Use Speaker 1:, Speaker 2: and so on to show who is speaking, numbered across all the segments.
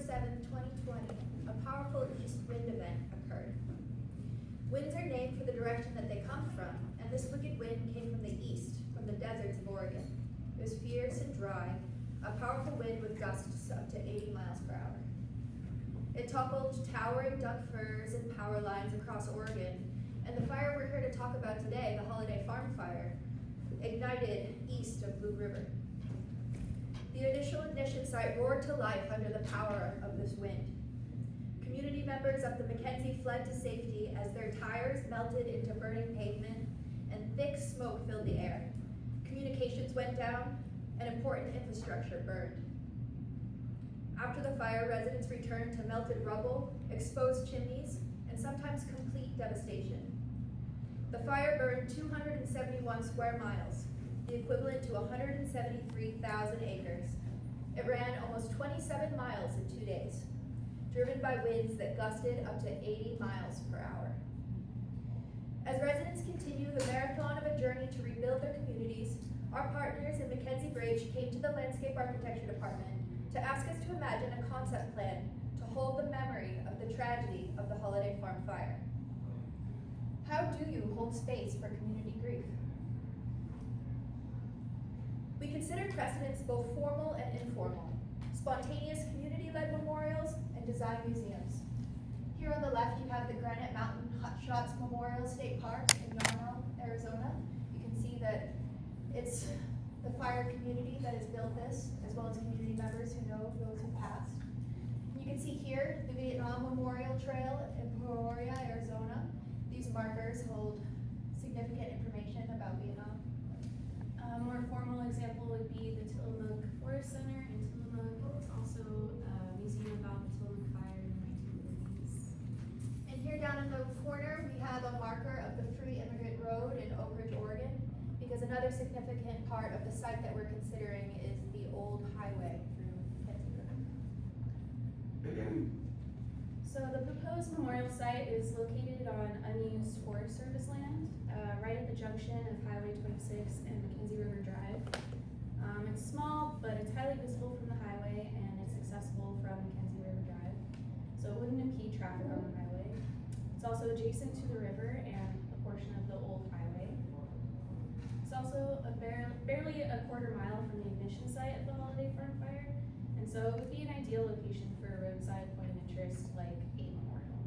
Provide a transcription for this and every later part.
Speaker 1: 7, 2020, a powerful east wind event occurred. Winds are named for the direction that they come from, and this wicked wind came from the east, from the deserts of Oregon. It was fierce and dry, a powerful wind with gusts up to 80 miles per hour. It toppled towering Doug firs and power lines across Oregon, and the fire we're here to talk about today, the Holiday Farm Fire, ignited east of Blue River. The initial ignition site roared to life under the power of this wind. Community members of the McKenzie fled to safety as their tires melted into burning pavement and thick smoke filled the air. Communications went down and important infrastructure burned. After the fire, residents returned to melted rubble, exposed chimneys, and sometimes complete devastation. The fire burned 271 square miles, the equivalent to 173,000 acres. It ran almost 27 miles in 2 days, driven by winds that gusted up to 80 miles per hour. As residents continue the marathon of a journey to rebuild their communities, our partners in McKenzie Bridge came to the Landscape Architecture Department to ask us to imagine a concept plan to hold the memory of the tragedy of the Holiday Farm Fire. How do you hold space for community grief? We considered precedents both formal and informal, spontaneous community-led memorials and design museums. Here on the left, you have the Granite Mountain Hot Shots Memorial State Park in Yarmouth, Arizona. You can see that it's the fire community that has built this, as well as community members who know those who passed. You can see here the Vietnam Memorial Trail in Peoria, Arizona. These markers hold significant information about Vietnam.
Speaker 2: A more formal example would be the Tillamook Forest Center in Tillamook. It's also a museum about the Tillamook Fire in the 1930s.
Speaker 1: And here down in the corner, we have a marker of the Free Immigrant Road in Oak Ridge, Oregon, because another significant part of the site that we're considering is the old highway through McKenzie River.
Speaker 2: So the proposed memorial site is located on unused Forest Service land, right at the junction of Highway 26 and McKenzie River Drive. It's small, but it's highly visible from the highway, and it's accessible from McKenzie River Drive, so it wouldn't impede traffic on the highway. It's also adjacent to the river and a portion of the old highway. It's also barely a quarter mile from the ignition site of the Holiday Farm Fire, and so it would be an ideal location for a roadside point of interest like a memorial.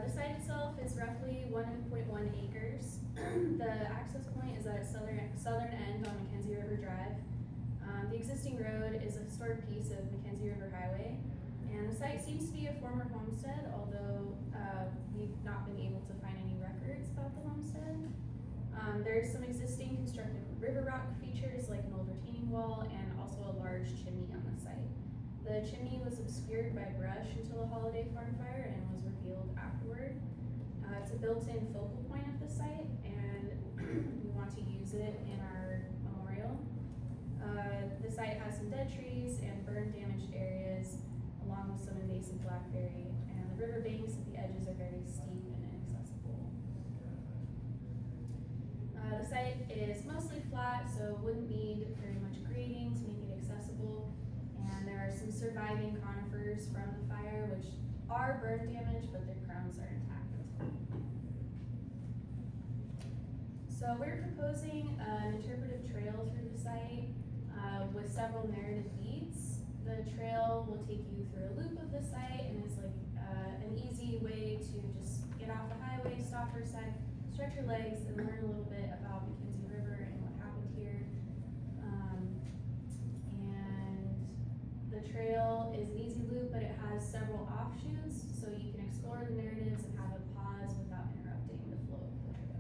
Speaker 2: The site itself is roughly 1.1 acres. The access point is at its southern end on McKenzie River Drive. The existing road is a historic piece of McKenzie River Highway, and the site seems to be a former homestead, although we've not been able to find any records about the homestead. There's some existing constructed river rock features like an old retaining wall and also a large chimney on the site. The chimney was obscured by brush until the Holiday Farm Fire and was revealed afterward. It's a built-in focal point of the site, and we want to use it in our memorial. The site has some dead trees and burn damaged areas, along with some invasive blackberry, and the river banks at the edges are very steep and inaccessible. The site is mostly flat, so wouldn't need very much grading to make it accessible. And there are some surviving conifers from the fire, which are burn damaged, but their crowns are intact as well. So we're proposing an interpretive trail through the site with several narrative beats. The trail will take you through a loop of the site and is like an easy way to just get off the highway, stop for a sec, stretch your legs, and learn a little bit about McKenzie River and what happened here. The trail is an easy loop, but it has several offshoots, so you can explore the narratives and have a pause without interrupting the flow of the trail.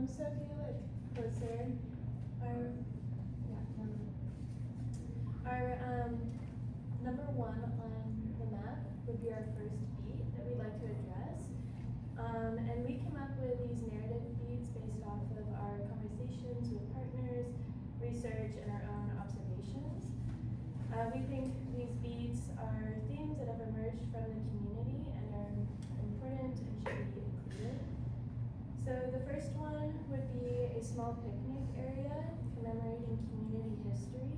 Speaker 3: So if you look closer, our number one on the map would be our first beat that we'd like to address. And we came up with these narrative beats based off of our conversations with partners, research, and our own observations. We think these beats are themes that have emerged from the community and are important and should be included. So the first one would be a small picnic area commemorating community history.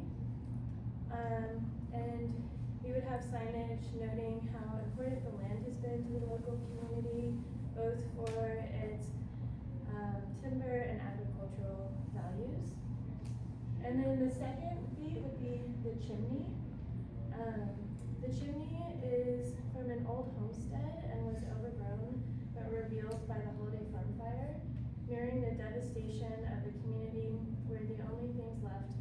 Speaker 3: And we would have signage noting how important the land has been to the local community, both for its timber and agricultural values. And then the second beat would be the chimney. The chimney is from an old homestead and was overgrown but revealed by the Holiday Farm Fire, mirroring the devastation of the community where the only things left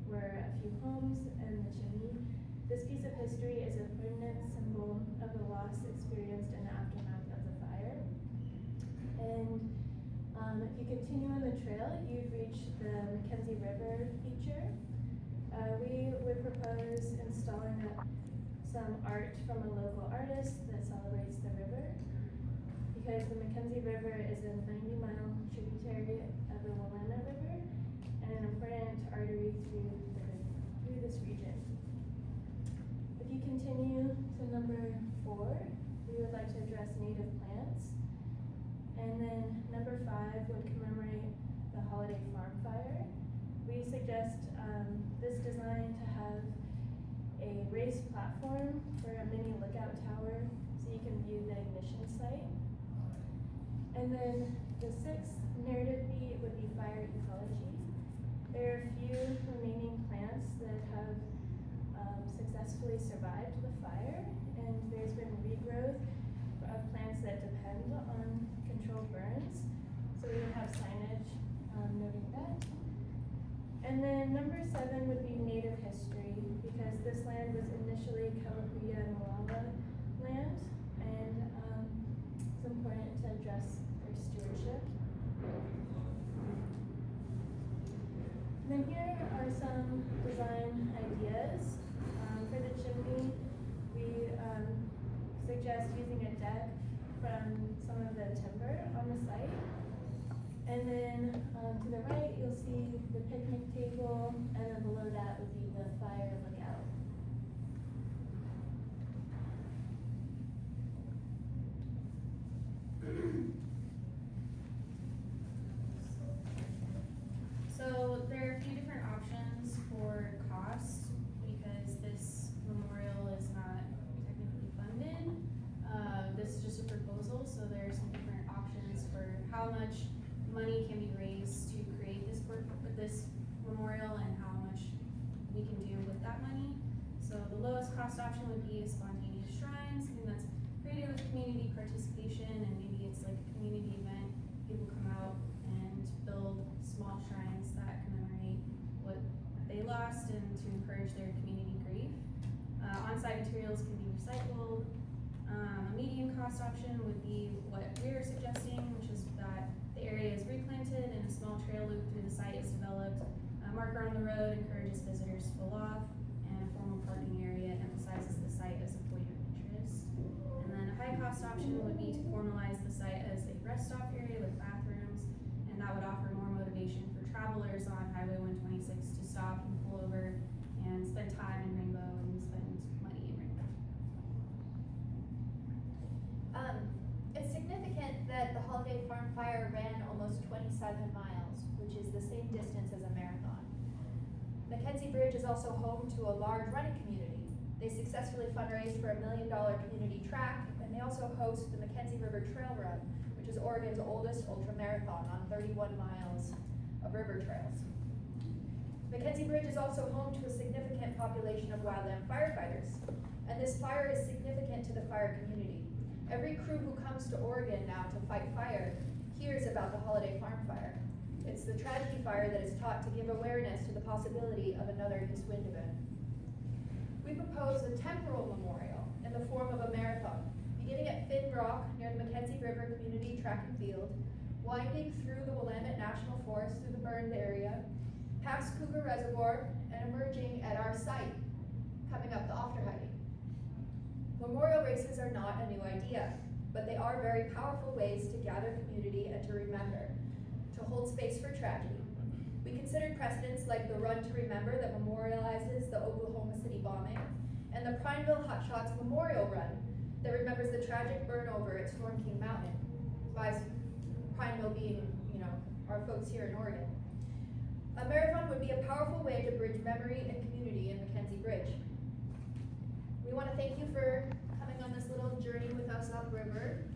Speaker 3: were a few homes and the chimney. This piece of history is a permanent symbol of the loss experienced in the aftermath of the fire. And if you continue on the trail, you'd reach the McKenzie River feature. We would propose installing some art from a local artist that celebrates the river, because the McKenzie River is a 90-mile tributary of the Willamette River and an important artery through this region. If you continue to number 4, we would like to address native plants. And then number 5 would commemorate the Holiday Farm Fire. We suggest this design to have a raised platform for a mini lookout tower so you can view the ignition site. And then the 6th narrative beat would be fire ecology. There are a few remaining plants that have successfully survived the fire, and there's been regrowth of plants that depend on controlled burns. So we would have signage noting that. And then number 7 would be native history, because this land was initially Kalapuya and Malava land, and it's important to address their stewardship. Then here are some design ideas. For the chimney, we suggest using a deck from some of the timber on the site. And then to the right, you'll see the picnic table, and then below that would be the fire lookout.
Speaker 2: So there are a few different options for cost, because this memorial is not technically funded. This is just a proposal, so there are some different options for how much money can be raised to create this memorial and how much we can do with that money. So the lowest cost option would be a spontaneous shrine, something that's created with community participation, and maybe it's like a community event. People come out and build small shrines that commemorate what they lost and to encourage their community grief. On-site materials can be recycled. A medium cost option would be what we're suggesting, which is that the area is replanted and a small trail loop through the site is developed. A marker on the road encourages visitors to pull off, and a formal parking area emphasizes the site as a point of interest. And then a high cost option would be to formalize the site as a rest stop area with bathrooms, and that would offer more motivation for travelers on Highway 126 to stop and pull over and spend time in Rainbow and spend money in Rainbow.
Speaker 1: It's significant that the Holiday Farm Fire ran almost 27 miles, which is the same distance as a marathon. McKenzie Bridge is also home to a large running community. They successfully fundraised for a $1 million community track, and they also host the McKenzie River Trail Run, which is Oregon's oldest ultramarathon on 31 miles of river trails. McKenzie Bridge is also home to a significant population of wildland firefighters, and this fire is significant to the fire community. Every crew who comes to Oregon now to fight fire hears about the Holiday Farm Fire. It's the tragedy fire that is taught to give awareness to the possibility of another East Wind event. We propose a temporal memorial in the form of a marathon, beginning at Finn Rock near the McKenzie River Community Track and Field, winding through the Willamette National Forest through the burned area, past Cougar Reservoir, and emerging at our site, coming up the Ofterheide. Memorial races are not a new idea, but they are very powerful ways to gather community and to remember, to hold space for tragedy. We considered precedents like the Run to Remember that memorializes the Oklahoma City bombing, and the Prineville Hotshots Memorial Run that remembers the tragic burn over at Storm King Mountain, by Prineville being, our folks here in Oregon. A marathon would be a powerful way to bridge memory and community in McKenzie Bridge. thank you for coming on this little journey with us upriver.